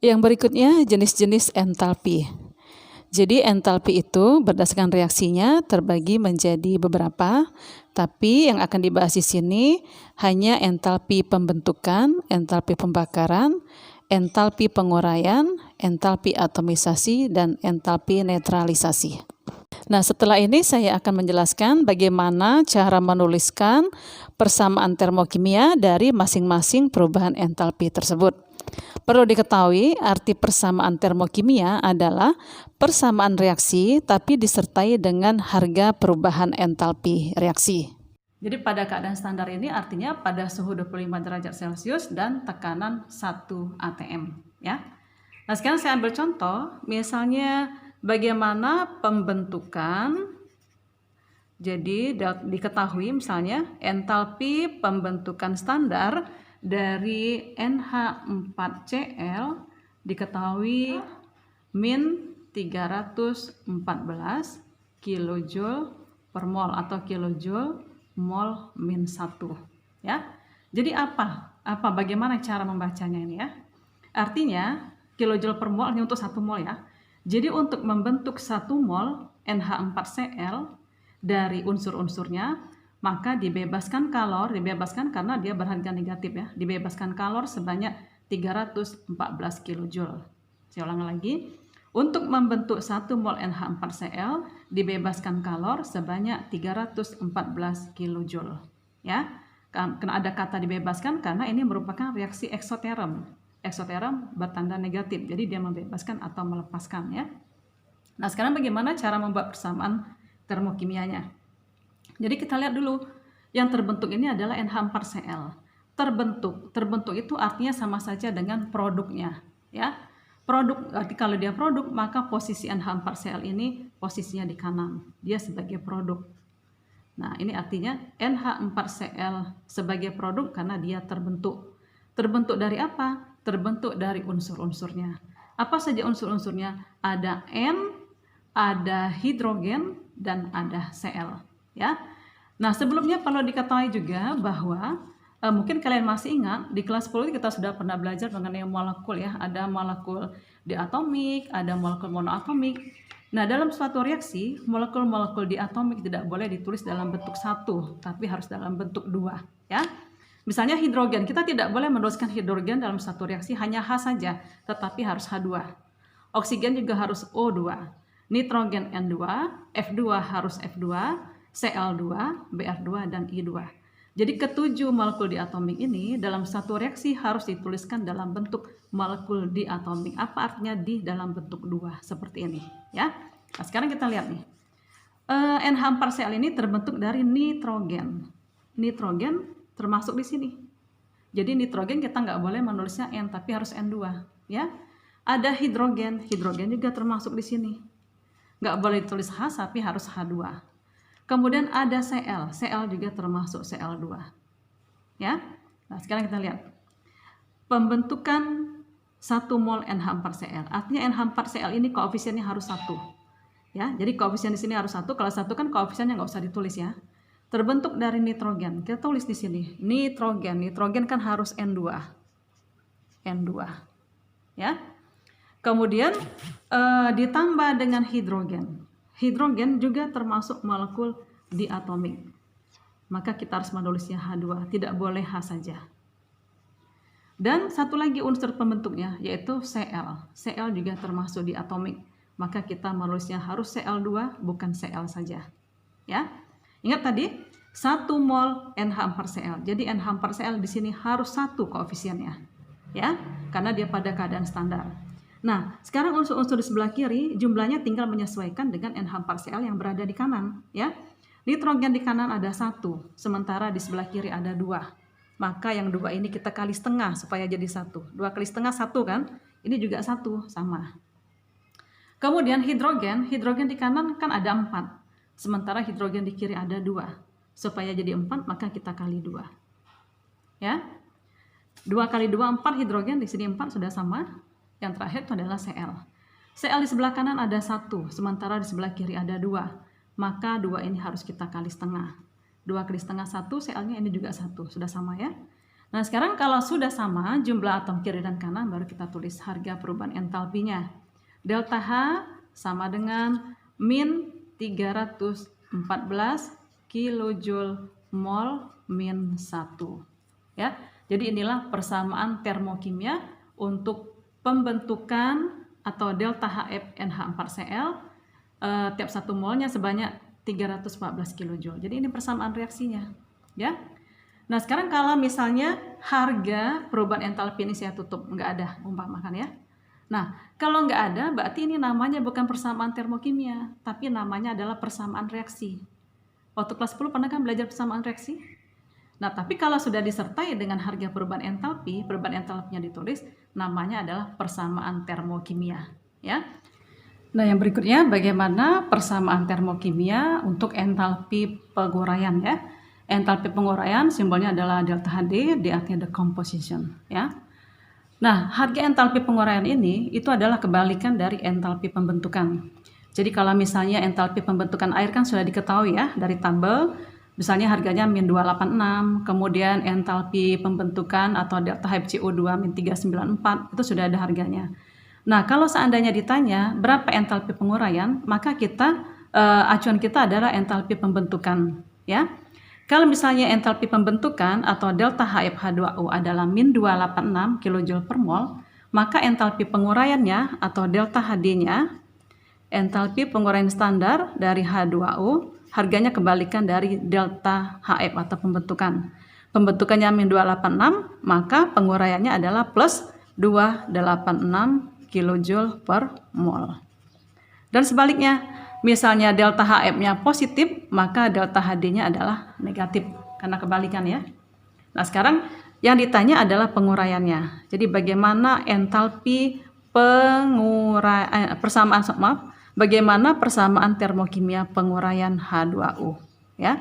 Yang berikutnya jenis-jenis entalpi. Jadi entalpi itu berdasarkan reaksinya terbagi menjadi beberapa, tapi yang akan dibahas di sini hanya entalpi pembentukan, entalpi pembakaran, entalpi penguraian, entalpi atomisasi, dan entalpi netralisasi. Nah, setelah ini saya akan menjelaskan bagaimana cara menuliskan persamaan termokimia dari masing-masing perubahan entalpi tersebut. Perlu diketahui, arti persamaan termokimia adalah persamaan reaksi tapi disertai dengan harga perubahan entalpi reaksi. Jadi pada keadaan standar ini artinya pada suhu 25 derajat Celcius dan tekanan 1 atm, ya. Nah, sekarang saya ambil contoh, misalnya bagaimana pembentukan. Jadi diketahui misalnya entalpi pembentukan standar dari NH4Cl diketahui min 314 kJ per mol atau kilojoule mol min 1, ya. Jadi bagaimana cara membacanya ini, ya? Artinya kilojoule per mol ini untuk 1 mol, ya. Jadi untuk membentuk 1 mol NH4Cl dari unsur-unsurnya, maka dibebaskan karena dia berharga negatif, ya. Dibebaskan kalor sebanyak 314 kJ. Saya ulang lagi. Untuk membentuk 1 mol NH4Cl dibebaskan kalor sebanyak 314 kJ, ya. Karena ada kata dibebaskan karena ini merupakan reaksi eksoterm. Eksoterm bertanda negatif, jadi dia membebaskan atau melepaskan, ya. Nah, sekarang bagaimana cara membuat persamaan termokimianya? Jadi kita lihat dulu, yang terbentuk ini adalah NH4Cl. Terbentuk itu artinya sama saja dengan produknya, ya. Produk, kalau dia produk, maka posisi NH4Cl ini posisinya di kanan, dia sebagai produk. Nah, ini artinya NH4Cl sebagai produk karena dia terbentuk. Terbentuk dari apa? Terbentuk dari unsur-unsurnya. Apa saja unsur-unsurnya? Ada N, ada hidrogen, dan ada Cl, ya. Nah, sebelumnya perlu diketahui juga bahwa mungkin kalian masih ingat di kelas 10 kita sudah pernah belajar mengenai molekul, ya. Ada molekul diatomik, ada molekul monoatomik. Nah, dalam suatu reaksi, molekul-molekul diatomik tidak boleh ditulis dalam bentuk 1, tapi harus dalam bentuk 2, ya. Misalnya hidrogen, kita tidak boleh menuliskan hidrogen dalam satu reaksi hanya H saja, tetapi harus H2. Oksigen juga harus O2. Nitrogen N2, F2 harus F2, Cl2, Br2, dan I2. Jadi ketujuh molekul diatomik ini dalam satu reaksi harus dituliskan dalam bentuk molekul diatomik. Apa artinya di dalam bentuk 2 seperti ini, ya. Nah, sekarang kita lihat nih. NH4Cl ini terbentuk dari nitrogen. Nitrogen termasuk di sini. Jadi nitrogen kita nggak boleh menulisnya N tapi harus N2, ya. Ada hidrogen, hidrogen juga termasuk di sini. Nggak boleh ditulis H tapi harus H2. Kemudian ada Cl, Cl juga termasuk Cl2, ya. Nah, sekarang kita lihat pembentukan 1 mol NH4Cl. Artinya NH4Cl ini koefisiennya harus 1, ya. Jadi koefisien di sini harus 1. Kalau 1 kan koefisiennya nggak usah ditulis, ya. Terbentuk dari nitrogen. Kita tulis di sini nitrogen. Nitrogen kan harus N2, ya. Kemudian ditambah dengan hidrogen. Hidrogen juga termasuk molekul diatomik. Maka kita harus menulisnya H2, tidak boleh H saja. Dan satu lagi unsur pembentuknya yaitu Cl. Cl juga termasuk diatomik. Maka kita menulisnya harus Cl2 bukan Cl saja, ya. Ingat tadi 1 mol NH4Cl. Jadi NH4Cl di sini harus 1 koefisiennya, ya, karena dia pada keadaan standar. Nah, sekarang unsur-unsur di sebelah kiri jumlahnya tinggal menyesuaikan dengan NH4Cl yang berada di kanan, ya. Nitrogen di kanan ada 1, sementara di sebelah kiri ada 2. Maka yang 2 ini kita kali setengah supaya jadi 1. 2 kali setengah 1 kan? Ini juga 1, sama. Kemudian hidrogen di kanan kan ada 4. Sementara hidrogen di kiri ada 2. Supaya jadi 4 maka kita kali 2. Ya. 2 kali 2 4, hidrogen di sini 4 sudah sama. Yang terakhir itu adalah Cl. Cl di sebelah kanan ada 1, sementara di sebelah kiri ada 2. Maka 2 ini harus kita kali setengah. 2 kali setengah 1, Cl-nya ini juga 1, sudah sama, ya. Nah, sekarang kalau sudah sama jumlah atom kiri dan kanan, baru kita tulis harga perubahan entalpinya. Delta H sama dengan min 314 kilojoule mol min 1. Ya. Jadi inilah persamaan termokimia untuk pembentukan atau delta HFNH4Cl tiap 1 molnya sebanyak 314 kilojoule. Jadi ini persamaan reaksinya, ya. Nah, sekarang kalau misalnya harga perubahan entalpi ini saya tutup, nggak ada, umpamakan ya. Nah, kalau nggak ada, berarti ini namanya bukan persamaan termokimia, tapi namanya adalah persamaan reaksi. Waktu kelas 10 pernah kan belajar persamaan reaksi? Nah, tapi kalau sudah disertai dengan harga perubahan entalpinya ditulis, namanya adalah persamaan termokimia, ya. Nah, yang berikutnya bagaimana persamaan termokimia untuk entalpi penguraian, ya. Entalpi penguraian simbolnya adalah delta HD, D artinya decomposition, ya. Nah, harga entalpi penguraian ini itu adalah kebalikan dari entalpi pembentukan. Jadi kalau misalnya entalpi pembentukan air kan sudah diketahui ya dari tabel, misalnya harganya min 286, kemudian entalpi pembentukan atau delta HCO2 min 394 itu sudah ada harganya. Nah, kalau seandainya ditanya berapa entalpi penguraian, maka kita acuan kita adalah entalpi pembentukan, ya. Kalau misalnya entalpi pembentukan atau delta HFH2O adalah min 286 kJ per mol, maka entalpi penguraiannya atau delta HD-nya, entalpi penguraian standar dari H2O, harganya kebalikan dari delta HF atau pembentukan. Pembentukannya min 286, maka penguraiannya adalah plus 286 kJ per mol. Dan sebaliknya, misalnya delta HF-nya positif, maka delta HD-nya adalah negatif, karena kebalikan ya. Nah, sekarang yang ditanya adalah penguraiannya. Jadi bagaimana entalpi bagaimana persamaan termokimia penguraian H2O, ya.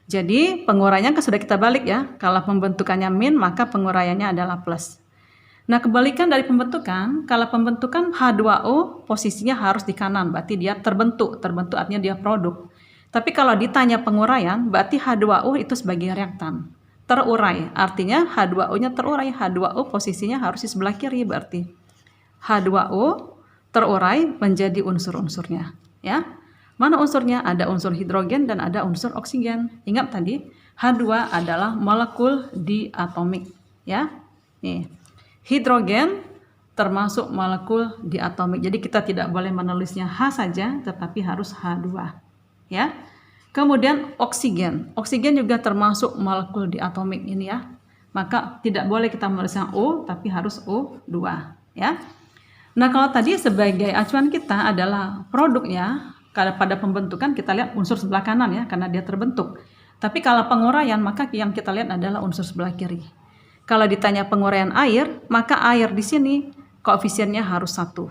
Jadi penguraiannya sudah kita balik ya. Kalau pembentukannya min, maka penguraiannya adalah plus. Nah, kebalikan dari pembentukan, kalau pembentukan H2O posisinya harus di kanan, berarti dia terbentuk artinya dia produk. Tapi kalau ditanya penguraian, berarti H2O itu sebagai reaktan. Terurai, artinya H2O-nya terurai, H2O posisinya harus di sebelah kiri, berarti H2O terurai menjadi unsur-unsurnya, ya. Mana unsurnya? Ada unsur hidrogen dan ada unsur oksigen. Ingat tadi, H2 adalah molekul diatomik, ya. Nih. Hidrogen termasuk molekul diatomik. Jadi kita tidak boleh menulisnya H saja, tetapi harus H2. Ya. Kemudian oksigen. Oksigen juga termasuk molekul diatomik ini ya. Maka tidak boleh kita menulisnya O, tapi harus O2. Ya. Nah, kalau tadi sebagai acuan kita adalah produknya, pada pembentukan kita lihat unsur sebelah kanan ya, karena dia terbentuk. Tapi kalau penguraian, maka yang kita lihat adalah unsur sebelah kiri. Kalau ditanya penguraian air, maka air di sini koefisiennya harus 1.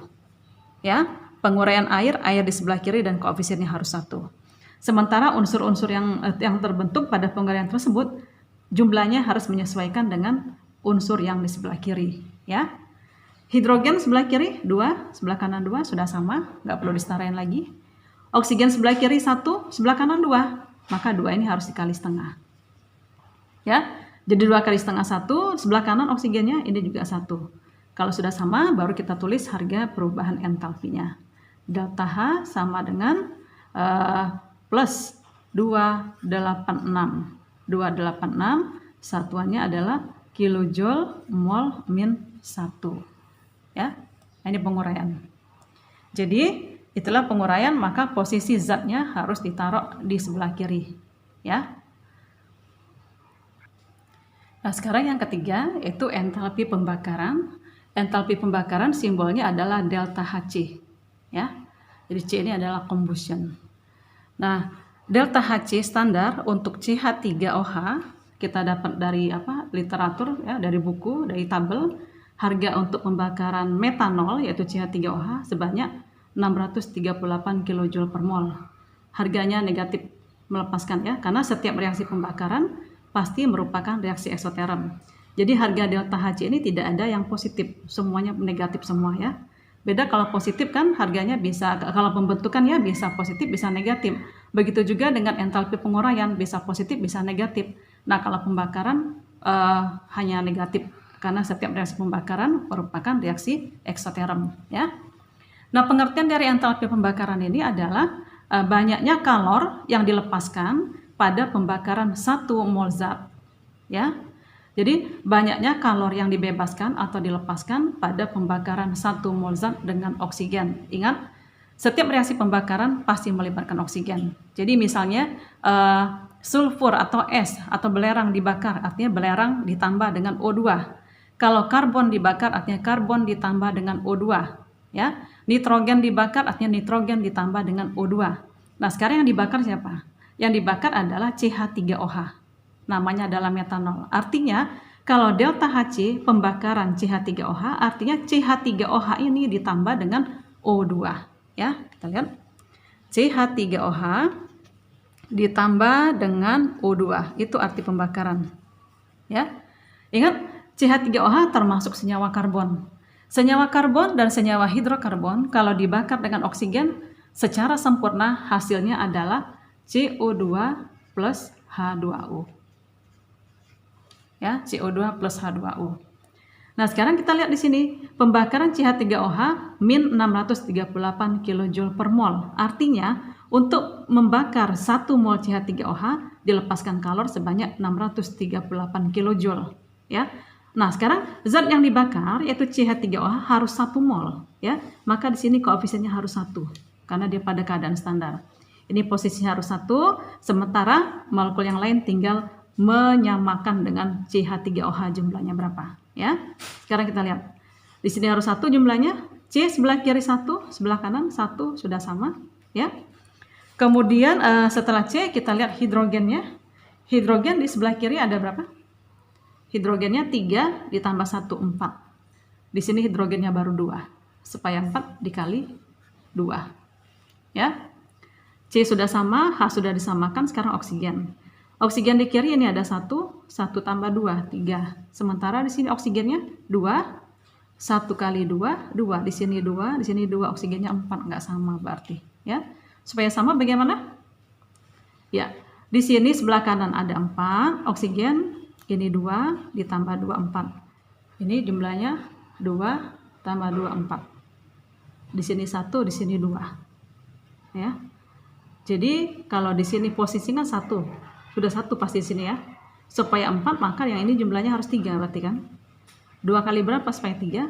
Ya, penguraian air di sebelah kiri dan koefisiennya harus 1. Sementara unsur-unsur yang terbentuk pada penguraian tersebut jumlahnya harus menyesuaikan dengan unsur yang di sebelah kiri, ya. Hidrogen sebelah kiri 2, sebelah kanan 2 sudah sama, nggak perlu disetarain lagi. Oksigen sebelah kiri 1, sebelah kanan 2, maka 2 ini harus dikali setengah. Ya. Jadi 2 kali setengah 1, sebelah kanan oksigennya ini juga 1. Kalau sudah sama, baru kita tulis harga perubahan entalpinya. Delta H sama dengan plus 286. 286 satuannya adalah kilojoule mol min 1. Ya, ini penguraian. Jadi itulah penguraian, maka posisi zatnya harus ditaruh di sebelah kiri. Ya. Nah, sekarang yang ketiga yaitu entalpi pembakaran. Entalpi pembakaran simbolnya adalah delta Hc, ya. Jadi C ini adalah combustion. Nah, delta Hc standar untuk CH3OH kita dapat dari literatur ya, dari buku, dari tabel. Harga untuk pembakaran metanol yaitu CH3OH sebanyak 638 kJ per mol. Harganya negatif melepaskan ya, karena setiap reaksi pembakaran pasti merupakan reaksi eksoterm. Jadi harga delta Hc ini tidak ada yang positif, semuanya negatif semua ya. Beda kalau positif kan harganya bisa, kalau pembentukan ya bisa positif bisa negatif. Begitu juga dengan entalpi penguraian, bisa positif bisa negatif. Nah, kalau pembakaran hanya negatif karena setiap reaksi pembakaran merupakan reaksi eksoterm, ya. Nah, pengertian dari entalpi pembakaran ini adalah banyaknya kalor yang dilepaskan pada pembakaran 1 mol zat, ya. Jadi banyaknya kalor yang dibebaskan atau dilepaskan pada pembakaran 1 mol zat dengan oksigen. Ingat, setiap reaksi pembakaran pasti melibatkan oksigen. Jadi misalnya sulfur atau es atau belerang dibakar, artinya belerang ditambah dengan O2. Kalau karbon dibakar, artinya karbon ditambah dengan O2. Ya, nitrogen dibakar, artinya nitrogen ditambah dengan O2. Nah, sekarang yang dibakar siapa? Yang dibakar adalah CH3OH. Namanya adalah metanol. Artinya kalau delta Hc pembakaran CH3OH, artinya CH3OH ini ditambah dengan O2. Ya, kita lihat CH3OH ditambah dengan O2, itu arti pembakaran. Ya, ingat CH3OH termasuk senyawa karbon. Senyawa karbon dan senyawa hidrokarbon kalau dibakar dengan oksigen secara sempurna hasilnya adalah CO2 plus H2O. Ya, CO2 plus H2O. Nah, sekarang kita lihat di sini, pembakaran CH3OH min 638 kJ per mol. Artinya, untuk membakar 1 mol CH3OH dilepaskan kalor sebanyak 638 kJ, ya. Nah, sekarang zat yang dibakar yaitu CH3OH harus 1 mol, ya. Maka di sini koefisiennya harus 1 karena dia pada keadaan standar. Ini posisinya harus 1, sementara molekul yang lain tinggal menyamakan dengan CH3OH jumlahnya berapa, ya. Sekarang kita lihat. Di sini harus 1 jumlahnya, C sebelah kiri 1, sebelah kanan 1 sudah sama, ya. Kemudian setelah C kita lihat hidrogennya. Hidrogen di sebelah kiri ada berapa? Hidrogennya 3 ditambah 1 4. Di sini hidrogennya baru 2. Supaya 4 dikali 2. Ya. C sudah sama, H sudah disamakan, sekarang oksigen. Oksigen di kiri ini ada 1 tambah 2, 3. Sementara di sini oksigennya 2, 1 kali 2, 2. Di sini 2, di sini 2, oksigennya 4, nggak sama berarti. Ya, supaya sama bagaimana? Ya, di sini sebelah kanan ada 4, oksigen, ini 2, ditambah 2, 4. Ini jumlahnya 2 tambah 2, 4. Di sini 1, di sini 2. Ya, jadi kalau di sini posisinya 1. Sudah 1 pasti di sini ya. Supaya 4 maka yang ini jumlahnya harus 3 berarti kan. 2 kali berapa supaya 3?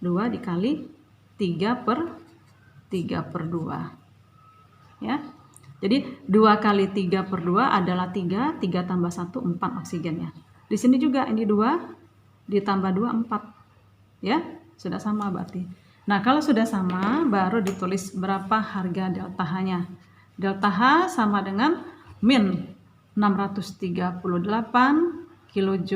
2 dikali 3 per 2. Ya. Jadi 2 kali 3 per 2 adalah 3. 3 tambah 1 4 oksigennya. Di sini juga ini 2 ditambah 2 4. Ya, sudah sama berarti. Nah, kalau sudah sama baru ditulis berapa harga delta H-nya. Delta H sama dengan min 638 kJ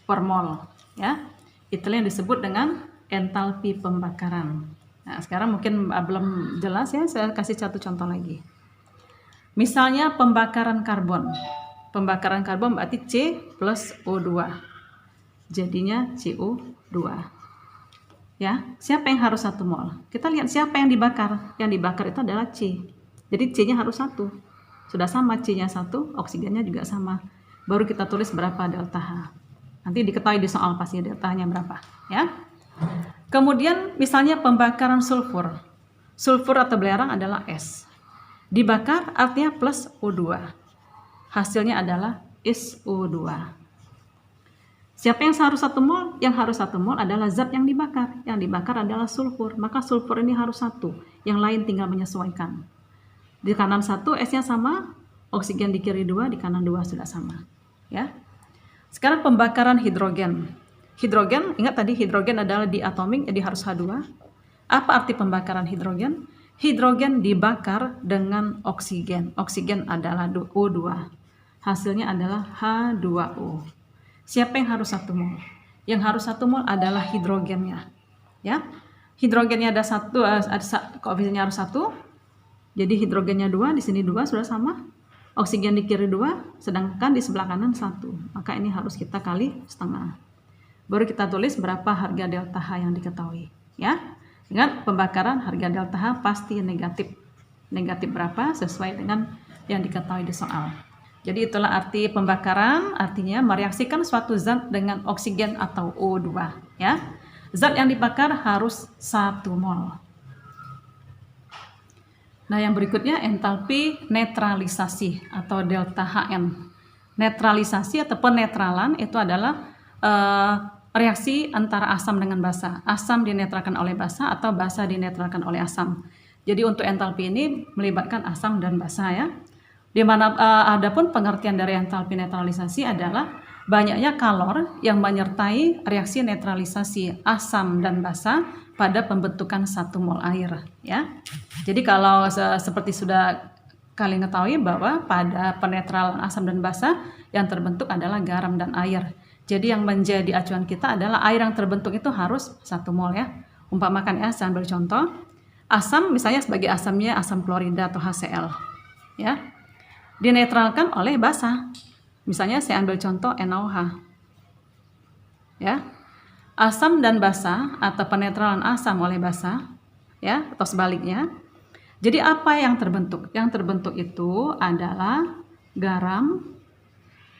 per mol, ya. Itulah yang disebut dengan entalpi pembakaran. Nah, sekarang mungkin belum jelas ya, saya kasih satu contoh lagi. Misalnya pembakaran karbon. Pembakaran karbon berarti C plus O2. Jadinya CO2. Ya, siapa yang harus 1 mol? Kita lihat siapa yang dibakar. Yang dibakar itu adalah C. Jadi C-nya harus 1. Sudah sama, C-nya 1, oksigennya juga sama. Baru kita tulis berapa delta H. Nanti diketahui di soal pasti delta-nya berapa, ya. Kemudian misalnya pembakaran sulfur. Sulfur atau belerang adalah S. Dibakar artinya plus O2. Hasilnya adalah SO2. Siapa yang harus 1 mol? Yang harus 1 mol adalah zat yang dibakar. Yang dibakar adalah sulfur. Maka sulfur ini harus 1. Yang lain tinggal menyesuaikan. Di kanan 1 S-nya sama, oksigen di kiri 2, di kanan 2 sudah sama. Ya. Sekarang pembakaran hidrogen. Hidrogen, ingat tadi hidrogen adalah diatomik, jadi harus H2. Apa arti pembakaran hidrogen? Hidrogen dibakar dengan oksigen. Oksigen adalah O2. Hasilnya adalah H2O. Siapa yang harus 1 mol? Yang harus 1 mol adalah hidrogennya. Ya. Hidrogennya ada 1, koefisiennya harus 1. Jadi hidrogennya 2, di sini 2 sudah sama. Oksigen di kiri 2, sedangkan di sebelah kanan 1. Maka ini harus kita kali setengah. Baru kita tulis berapa harga delta H yang diketahui. Ya, ingat pembakaran harga delta H pasti negatif. Negatif berapa sesuai dengan yang diketahui di soal. Jadi itulah arti pembakaran, artinya mereaksikan suatu zat dengan oksigen atau O2 ya. Zat yang dibakar harus 1 mol. Nah, yang berikutnya entalpi netralisasi atau delta HN. Netralisasi atau penetralan itu adalah reaksi antara asam dengan basa. Asam dinetralkan oleh basa atau basa dinetralkan oleh asam. Jadi untuk entalpi ini melibatkan asam dan basa ya. Di mana adapun pengertian dari entalpi netralisasi adalah banyaknya kalor yang menyertai reaksi netralisasi asam dan basa pada pembentukan 1 mol air ya. Jadi kalau seperti sudah kalian ketahui bahwa pada penetralan asam dan basa yang terbentuk adalah garam dan air. Jadi yang menjadi acuan kita adalah air yang terbentuk itu harus 1 mol ya. Umpamakan ya, saya ambil contoh. Asam misalnya sebagai asamnya asam klorida atau HCl ya. Dinetralkan oleh basa. Misalnya saya ambil contoh NaOH. Ya. Asam dan basa atau penetralan asam oleh basa ya atau sebaliknya. Jadi apa yang terbentuk? Yang terbentuk itu adalah garam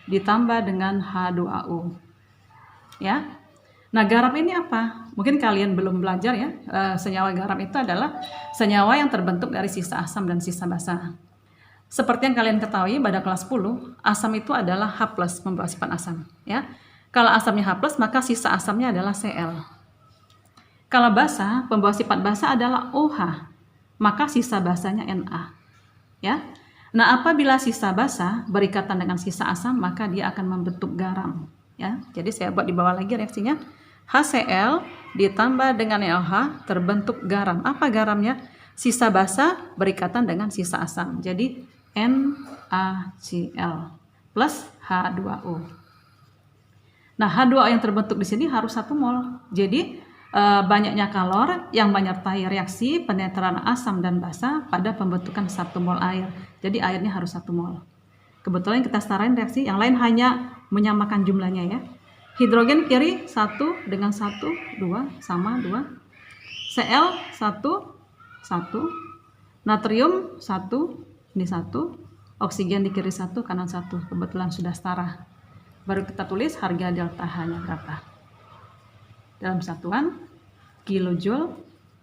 ditambah dengan H2O. Ya. Nah, garam ini apa? Mungkin kalian belum belajar ya. Senyawa garam itu adalah senyawa yang terbentuk dari sisa asam dan sisa basa. Seperti yang kalian ketahui pada kelas 10, asam itu adalah H+, membawa sifat asam. Ya. Kalau asamnya H+, maka sisa asamnya adalah Cl. Kalau basa, pembawa sifat basa adalah OH, maka sisa basanya Na. Ya. Nah, apabila sisa basa berikatan dengan sisa asam, maka dia akan membentuk garam. Ya. Jadi saya buat di bawah lagi reaksinya. HCl ditambah dengan NaOH terbentuk garam. Apa garamnya? Sisa basa berikatan dengan sisa asam. Jadi NaCl plus H2O. Nah, H2O yang terbentuk di sini harus 1 mol. Jadi banyaknya kalor yang menyertai reaksi penetralan asam dan basa pada pembentukan 1 mol air. Jadi airnya harus 1 mol. Kebetulan kita setarain reaksi, yang lain hanya menyamakan jumlahnya ya. Hidrogen kiri 1 dengan 1, 2 sama 2. Cl 1, 1. Natrium 1. Ini 1, oksigen di kiri 1, kanan 1. Kebetulan sudah setara. Baru kita tulis harga delta H-nya berapa. Dalam satuan kilojoule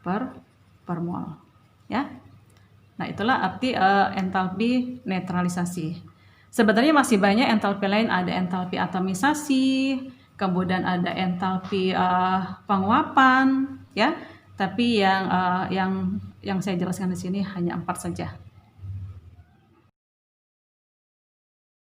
per mol. Ya. Nah, itulah arti entalpi netralisasi. Sebenarnya masih banyak entalpi lain, ada entalpi atomisasi, kemudian ada entalpi penguapan, ya. Tapi yang saya jelaskan di sini hanya 4 saja.